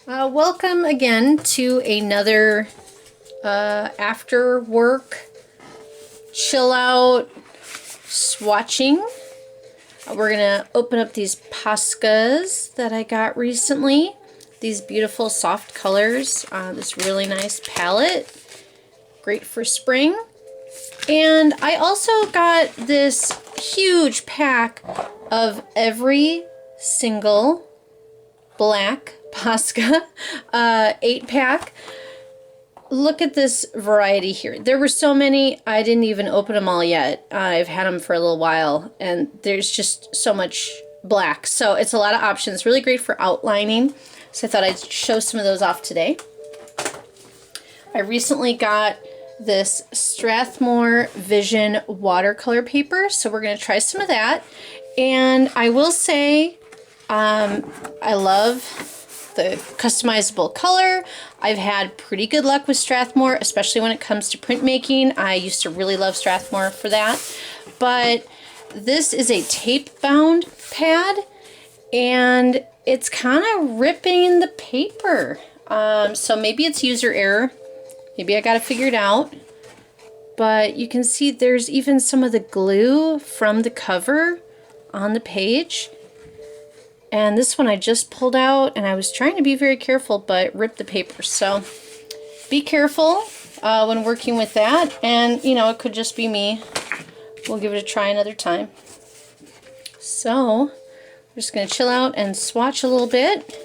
Welcome again to another after work chill out swatching. We're gonna open up these Poscas that I got recently. These beautiful soft colors, this really nice palette, great for spring. And I also got this huge pack of every single black Posca 8-pack. Look at this variety here. There were so many, I didn't even open them all yet. I've had them for a little while, and there's just so much black. So it's a lot of options. Really great for outlining. So I thought I'd show some of those off today. I recently got this Strathmore Vision watercolor paper, so we're going to try some of that. And I will say, I love the customizable color. I've had pretty good luck with Strathmore, especially when it comes to printmaking. I used to really love Strathmore for that. But this is a tape bound pad, and it's kind of ripping the paper. So maybe it's user error. Maybe I got to figure it out. But you can see there's even some of the glue from the cover on the page. And this one I just pulled out, and I was trying to be very careful, but ripped the paper. So be careful when working with that. And, you know, it could just be me. We'll give it a try another time. So we're just going to chill out and swatch a little bit.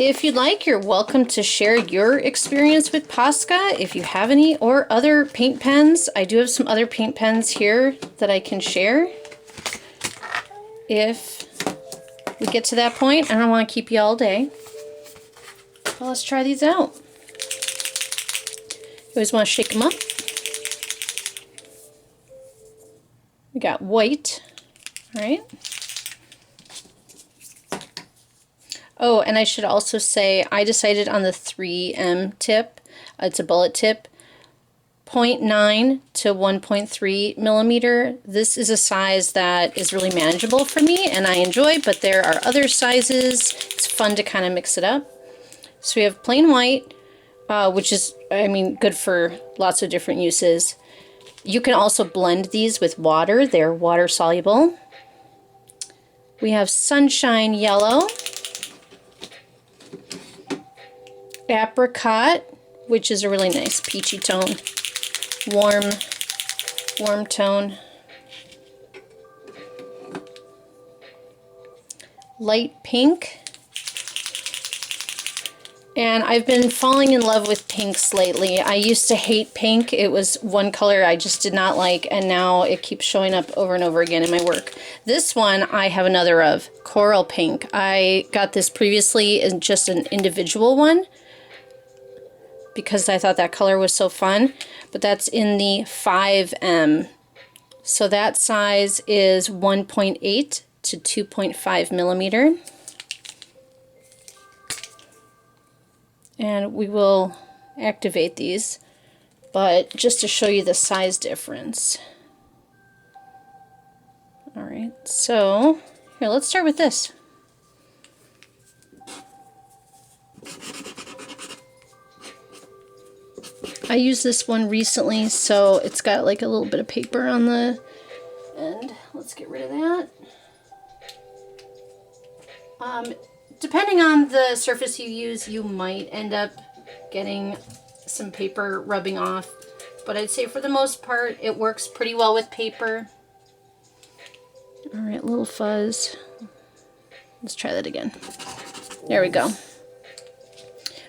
If you'd like, you're welcome to share your experience with Posca if you have any, or other paint pens. I do have some other paint pens here that I can share. If we get to that point, I don't want to keep you all day. Well, let's try these out. You always want to shake them up. We got white, all right? Oh, and I should also say I decided on the 3M tip. It's a bullet tip. 0.9 to 1.3 millimeter. This is a size that is really manageable for me and I enjoy, but there are other sizes. It's fun to kind of mix it up. So we have plain white, which is, I mean, good for lots of different uses. You can also blend these with water. They're water soluble. We have sunshine yellow, apricot, which is a really nice peachy tone. Warm tone. Light pink. And I've been falling in love with pinks lately. I used to hate pink. It was one color I just did not like, and now it keeps showing up over and over again in my work. This one I have another of, coral pink. I got this previously in just an individual one, because I thought that color was so fun, but that's in the 5M. So that size is 1.8 to 2.5 millimeter. And we will activate these, but just to show you the size difference. All right, so here, let's start with this. I used this one recently, so it's got like a little bit of paper on the end. Let's get rid of that. Depending on the surface you use, you might end up getting some paper rubbing off, but I'd say for the most part, it works pretty well with paper. All right, little fuzz. Let's try that again. There we go.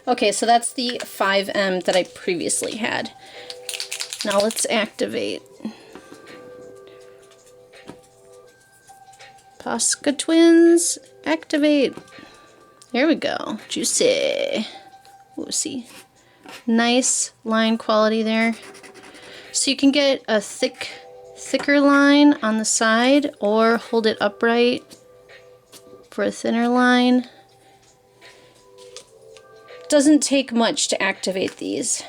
Okay, so that's the 5M that I previously had. Now let's activate. Posca Twins, activate. There we go, juicy. We'll see. Nice line quality there. So you can get a thicker line on the side, or hold it upright for a thinner line. Doesn't take much to activate these.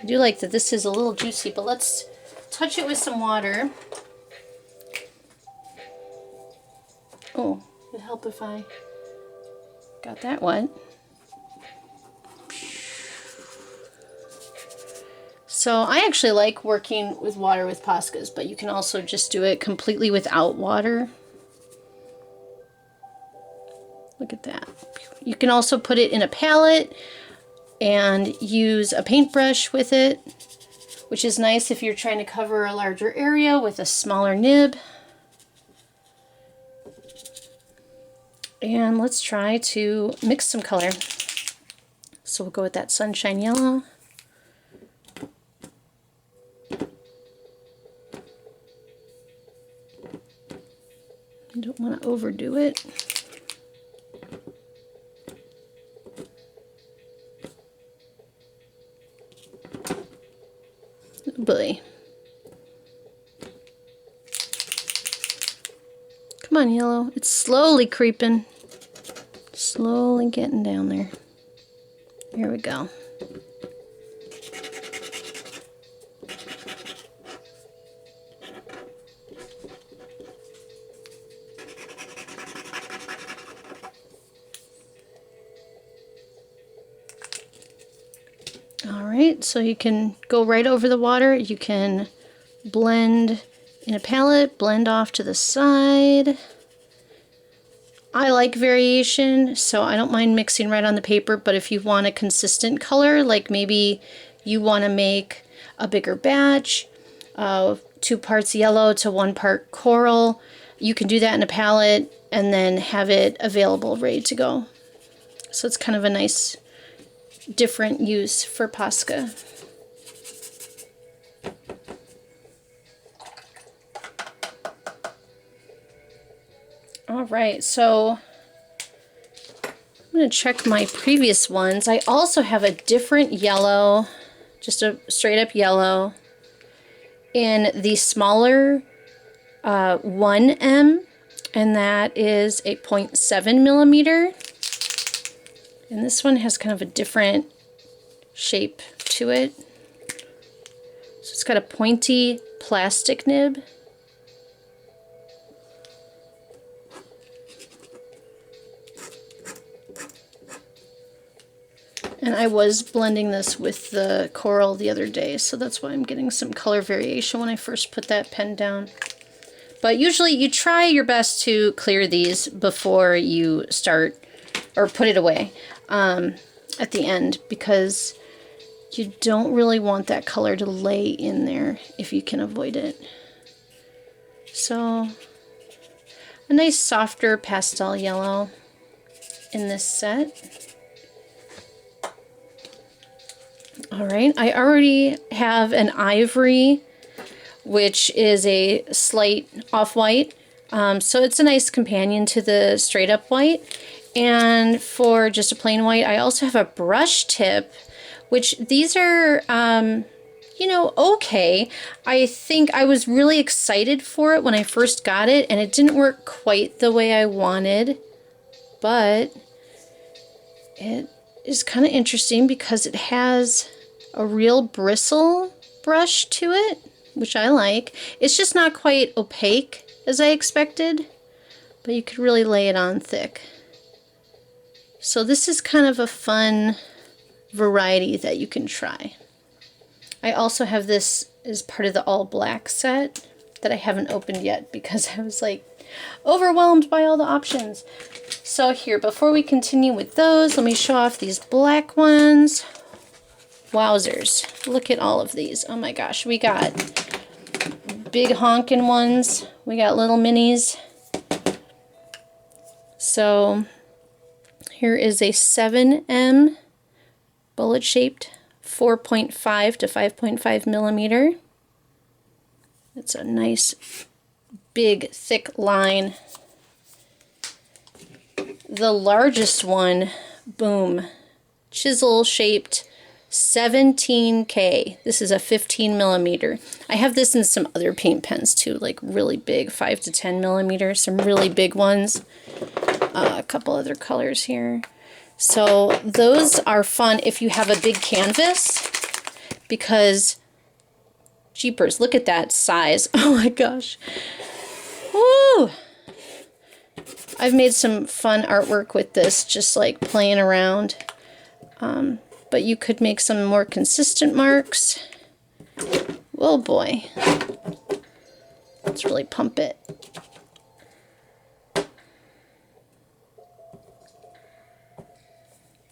I do like that this is a little juicy, but let's touch it with some water. Oh, it'd help if I Got that wet. So I actually like working with water with Poscas, but you can also just do it completely without water. Look at that. You can also put it in a palette and use a paintbrush with it, which is nice if you're trying to cover a larger area with a smaller nib. And let's try to mix some color. So we'll go with that sunshine yellow. I don't want to overdo it. Oh boy. Come on, yellow. It's slowly creeping. Slowly getting down there. Here we go. Alright, so you can go right over the water. You can blend in a palette, blend off to the side. I like variation, so I don't mind mixing right on the paper, but if you want a consistent color, like maybe you want to make a bigger batch, 2 parts yellow to 1 part coral, you can do that in a palette and then have it available, ready to go. So it's kind of a nice different use for Posca. Alright, so I'm going to check my previous ones. I also have a different yellow, just a straight up yellow, in the smaller 1M, and that is a 0.7 millimeter. And this one has kind of a different shape to it. So it's got a pointy plastic nib. And I was blending this with the coral the other day, so that's why I'm getting some color variation when I first put that pen down. But usually you try your best to clear these before you start or put it away at the end, because you don't really want that color to lay in there if you can avoid it. So a nice softer pastel yellow in this set. Alright, I already have an ivory, which is a slight off-white, so it's a nice companion to the straight up white. And for just a plain white, I also have a brush tip, which these are, you know, okay. I think I was really excited for it when I first got it, and it didn't work quite the way I wanted, but it is kind of interesting because it has a real bristle brush to it, which I like. It's just not quite opaque as I expected, but you could really lay it on thick. So this is kind of a fun variety that you can try. I also have this as part of the all black set that I haven't opened yet because I was like overwhelmed by all the options. So here, before we continue with those, let me show off these black ones. Wowzers, look at all of these. Oh my gosh, we got big honkin' ones. We got little minis. So here is a 7M bullet shaped 4.5 to 5.5 millimeter. It's a nice big thick line. The largest one, boom, chisel shaped 17K. This is a 15 millimeter. I have this in some other paint pens too, like really big, 5 to 10 millimeters, some really big ones. A couple other colors here. So those are fun if you have a big canvas, because jeepers, look at that size. Oh my gosh. Woo! I've made some fun artwork with this, just like playing around. But you could make some more consistent marks. Oh boy. Let's really pump it.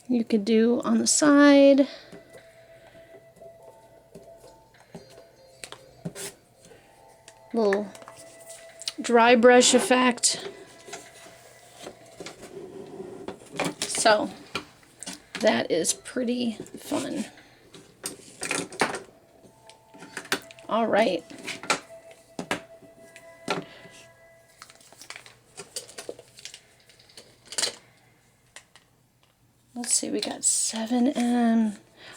You could do on the side. Little dry brush effect. So that is pretty fun. All right. Let's see, we got 7M.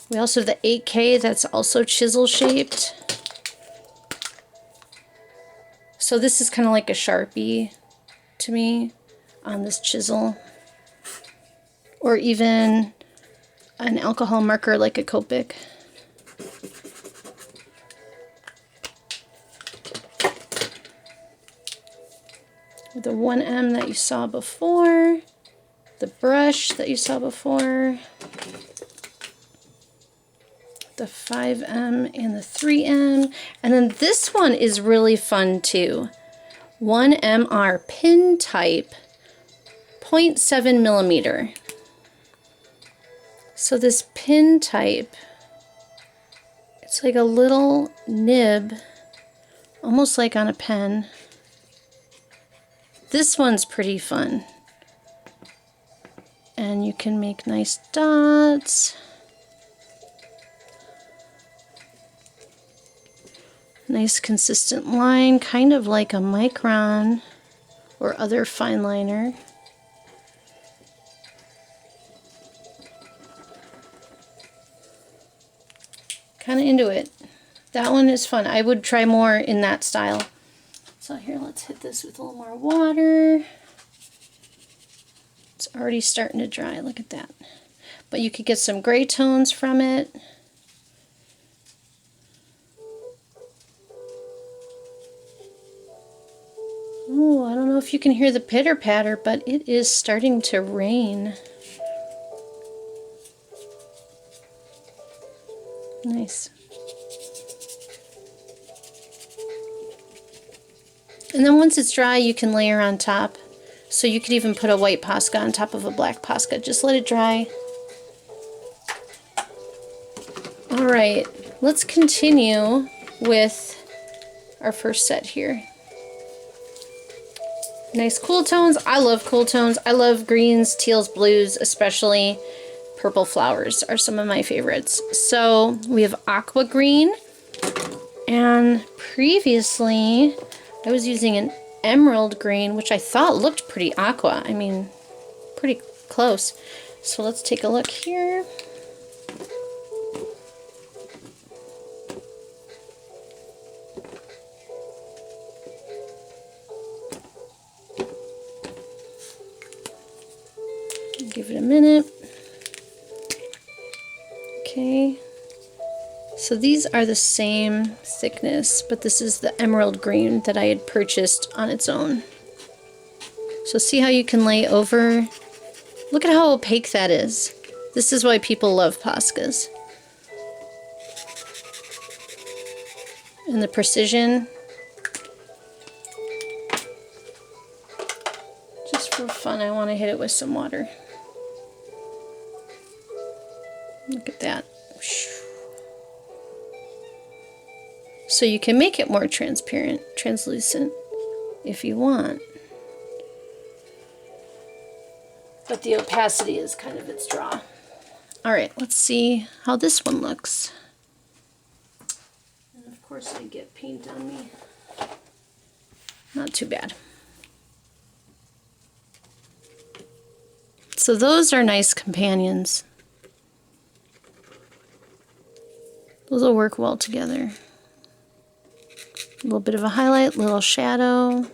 We also have the 8K that's also chisel shaped. So this is kind of like a Sharpie to me on this chisel. Or even an alcohol marker like a Copic. The 1M that you saw before. The brush that you saw before. The 5M and the 3M. And then this one is really fun too. 1MR pin type, 0.7 millimeter. So this pin type, it's like a little nib, almost like on a pen. This one's pretty fun. And you can make nice dots. Nice consistent line, kind of like a micron or other fine liner. Kind of into it. That one is fun. I would try more in that style. So here, let's hit this with a little more water. It's already starting to dry, look at that. But you could get some gray tones from it. Oh, I don't know if you can hear the pitter patter, but it is starting to rain. Nice. And then once it's dry, you can layer on top. So you could even put a white Posca on top of a black Posca. Just let it dry. All right, let's continue with our first set here. Nice cool tones. I love cool tones. I love greens, teals, blues, especially purple flowers are some of my favorites. So we have aqua green, and previously I was using an emerald green, which I thought looked pretty aqua. I mean, pretty close. So let's take a look here. Give it a minute. Okay. So these are the same thickness, but this is the emerald green that I had purchased on its own. So see how you can lay over? Look at how opaque that is. This is why people love Poscas. And the precision. Just for fun, I want to hit it with some water. Look at that. So you can make it more transparent, translucent, if you want. But the opacity is kind of its draw. All right, let's see how this one looks. And of course I get paint on me. Not too bad. So those are nice companions. Those will work well together. A little bit of a highlight, little shadow.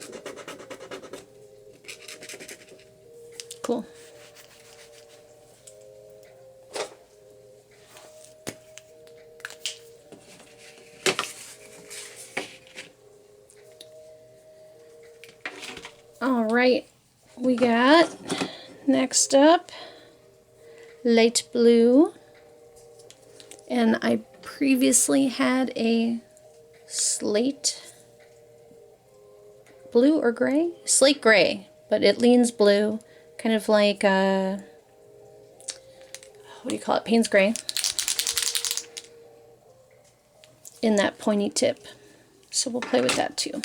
Cool. All right, we we got next up light blue, and I previously had a slate blue or gray? Slate gray, but it leans blue, kind of like what do you call it? Payne's gray in that pointy tip. So we'll play with that too.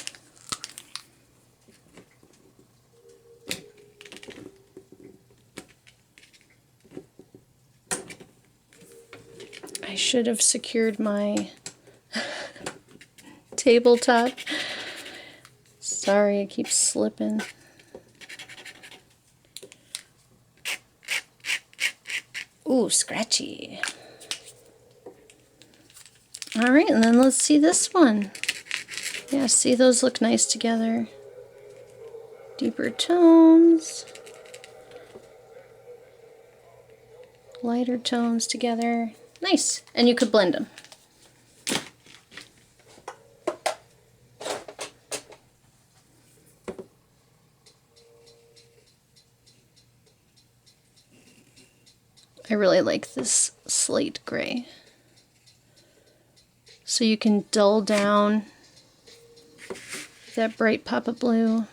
I should have secured my tabletop. Sorry, I keep slipping. Ooh, scratchy. All right, and then let's see this one. Yeah, see, those look nice together. Deeper tones. Lighter tones together. Nice, and you could blend them. I really like this slate gray. So you can dull down that bright pop of blue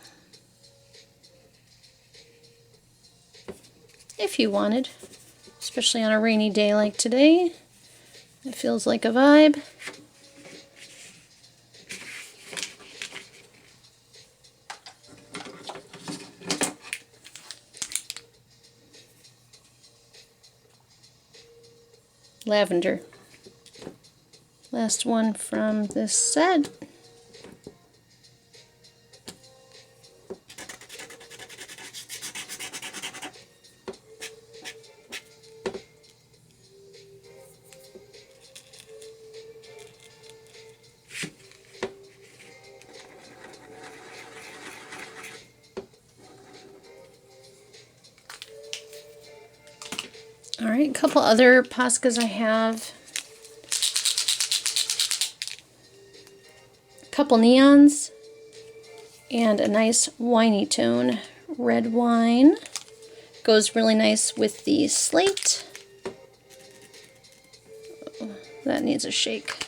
if you wanted, especially on a rainy day like today. It feels like a vibe. Lavender. Last one from this set. All right, a couple other Poscas I have. A couple neons and a nice winey tone. Red wine goes really nice with the slate. Oh, that needs a shake.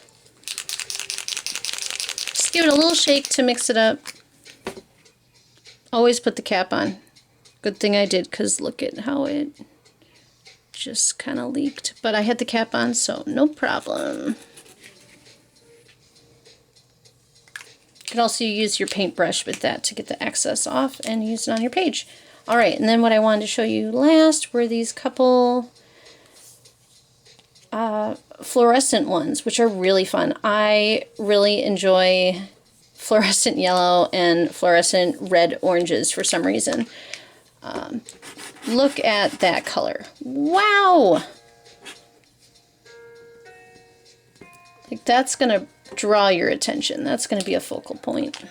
Just give it a little shake to mix it up. Always put the cap on. Good thing I did, because look at how it just kind of leaked, but I had the cap on, so no problem. You could also use your paintbrush with that to get the excess off and use it on your page. All right, and then what I wanted to show you last were these couple fluorescent ones, which are really fun. I really enjoy fluorescent yellow and fluorescent red oranges for some reason. Look at that color. Wow! Like, that's going to draw your attention. That's going to be a focal point.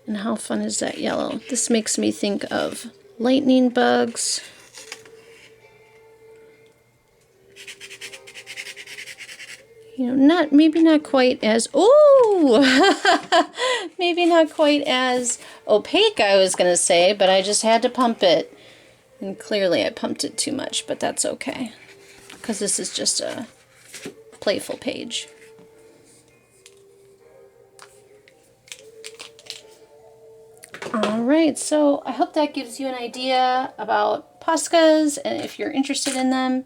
And how fun is that yellow? This makes me think of lightning bugs. You know, maybe not quite as, ooh, maybe not quite as opaque, I was going to say, but I just had to pump it. And clearly I pumped it too much, but that's okay, because this is just a playful page. All right, so I hope that gives you an idea about Poscas, and if you're interested in them.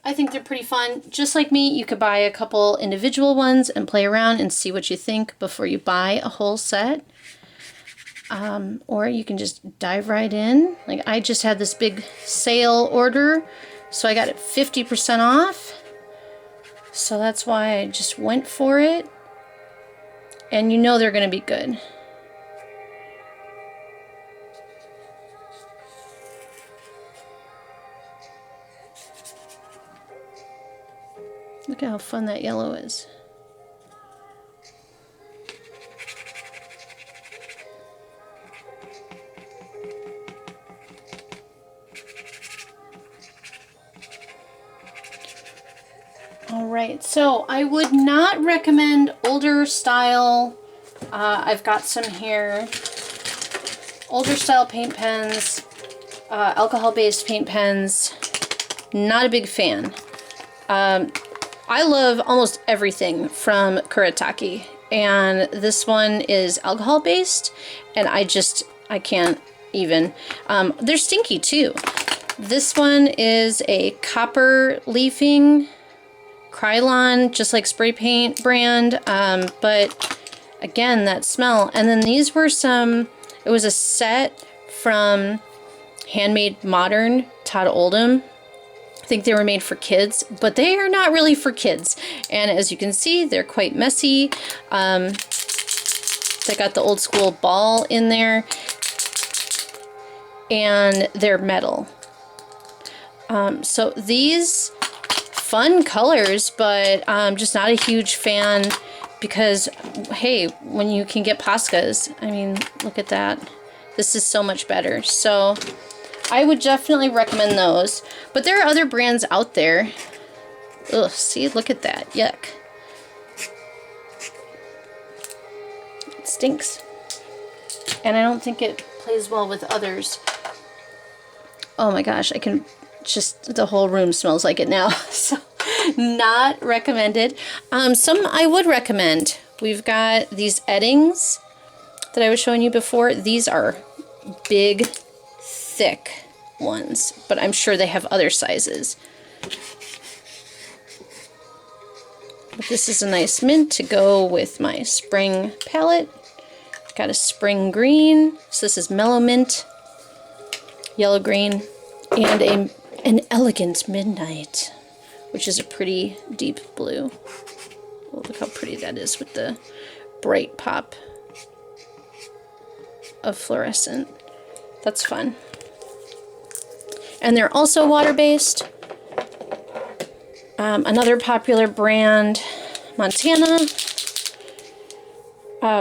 I think they're pretty fun. Just like me, you could buy a couple individual ones and play around and see what you think before you buy a whole set. Or you can just dive right in. Like, I just had this big sale order, so I got it 50% off. So that's why I just went for it. And you know they're going to be good. Look at how fun that yellow is. All right, so I would not recommend older style. I've got some here. Older style paint pens, alcohol-based paint pens. Not a big fan. I love almost everything from Kuretake, and this one is alcohol-based, and I can't even. They're stinky too. This one is a copper leafing Krylon, just like spray paint brand, but again, that smell. And then these were it was a set from Handmade Modern, Todd Oldham. I think they were made for kids, but they are not really for kids. And as you can see, they're quite messy. They got the old school ball in there, and they're metal. So these fun colors, but I'm just not a huge fan because, hey, when you can get Poscas, I mean, look at that. This is so much better. So I would definitely recommend those. But there are other brands out there. Ugh, see, look at that. Yuck. It stinks. And I don't think it plays well with others. Oh my gosh, I can just, the whole room smells like it now. So not recommended. Some I would recommend. We've got these Eddings that I was showing you before. These are big, thick ones, but I'm sure they have other sizes. But this is a nice mint to go with my spring palette. Got a spring green, so this is mellow mint, yellow green, and an elegant midnight, which is a pretty deep blue. Oh, look how pretty that is with the bright pop of fluorescent. That's fun. And they're also water-based. Another popular brand, Montana.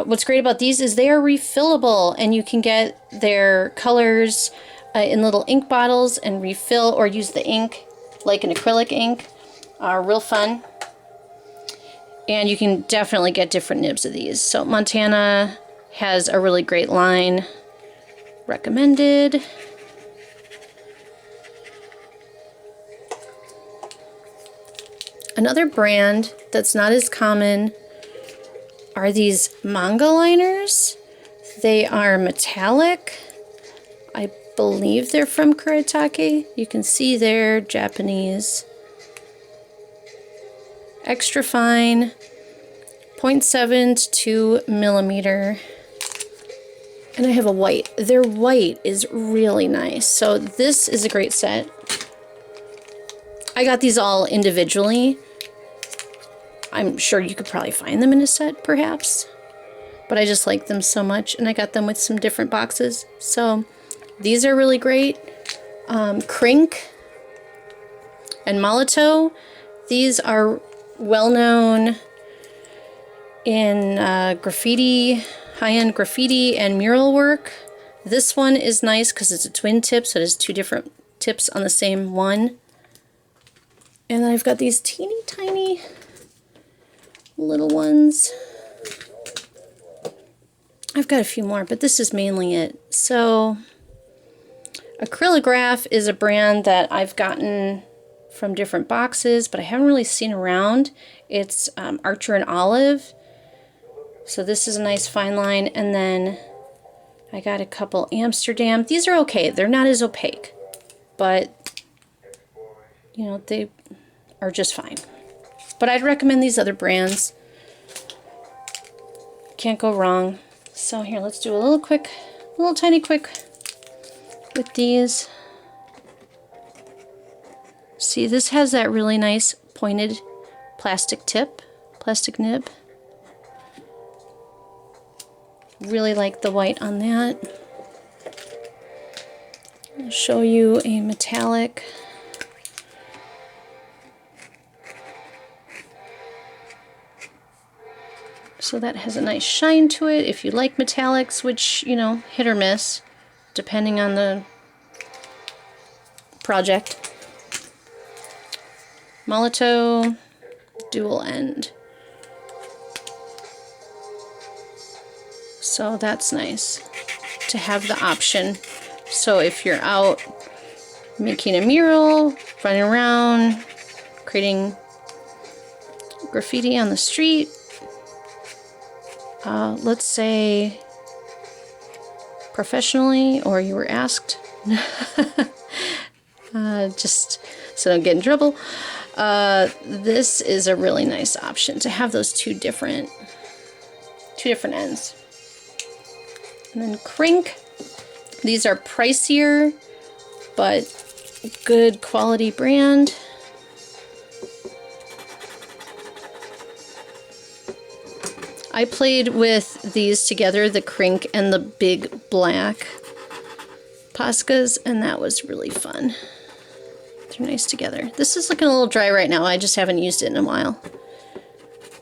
What's great about these is they are refillable, and you can get their colors in little ink bottles and refill or use the ink like an acrylic ink. Real fun. And you can definitely get different nibs of these. So Montana has a really great line. Recommended. Another brand that's not as common are these manga liners. They are metallic. I believe they're from Kuretake. You can see they're Japanese. Extra fine, 0.7 to 2 millimeter. And I have a white. Their white is really nice. So this is a great set. I got these all individually. I'm sure you could probably find them in a set, perhaps. But I just like them so much, and I got them with some different boxes. So these are really great. Crink and Molito. These are well-known in graffiti, high-end graffiti and mural work. This one is nice because it's a twin tip, so it has two different tips on the same one. And then I've got these teeny tiny little ones. I've got a few more, but this is mainly it. So Acrylograph is a brand that I've gotten from different boxes, but I haven't really seen around. It's Archer and Olive. So this is a nice fine line. And then I got a couple Amsterdam. These are okay. They're not as opaque, but you know, they are just fine. But I'd recommend these other brands. Can't go wrong. So here, let's do a little tiny quick with these. See, this has that really nice pointed plastic tip, plastic nib. Really like the white on that. I'll show you a metallic. So that has a nice shine to it. If you like metallics, which, you know, hit or miss, depending on the project. Molito, dual end. So that's nice to have the option. So if you're out making a mural, running around, creating graffiti on the street, let's say professionally, or you were asked, just so I don't get in trouble, this is a really nice option to have those two different ends. And then Crink, these are pricier but good quality brand. I played with these together, the Crink and the big black Poscas, and that was really fun. They're nice together. This is looking a little dry right now. I just haven't used it in a while.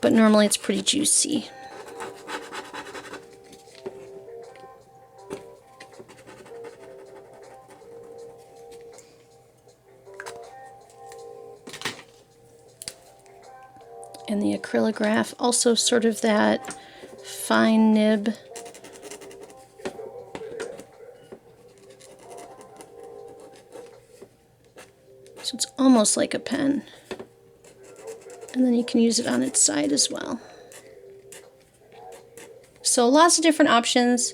But normally it's pretty juicy. And the acrylograph, also sort of that fine nib. So it's almost like a pen. And then you can use it on its side as well. So lots of different options,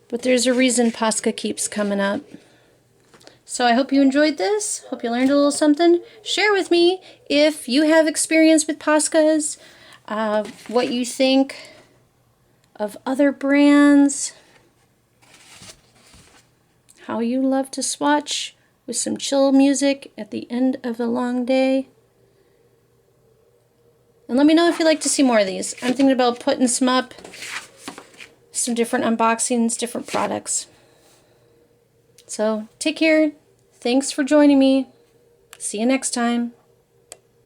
but there's a reason Posca keeps coming up. So I hope you enjoyed this. Hope you learned a little something. Share with me if you have experience with Poscas, what you think of other brands, how you love to swatch with some chill music at the end of a long day. And let me know if you'd like to see more of these. I'm thinking about putting some up, some different unboxings, different products. So take care. Thanks for joining me. See you next time.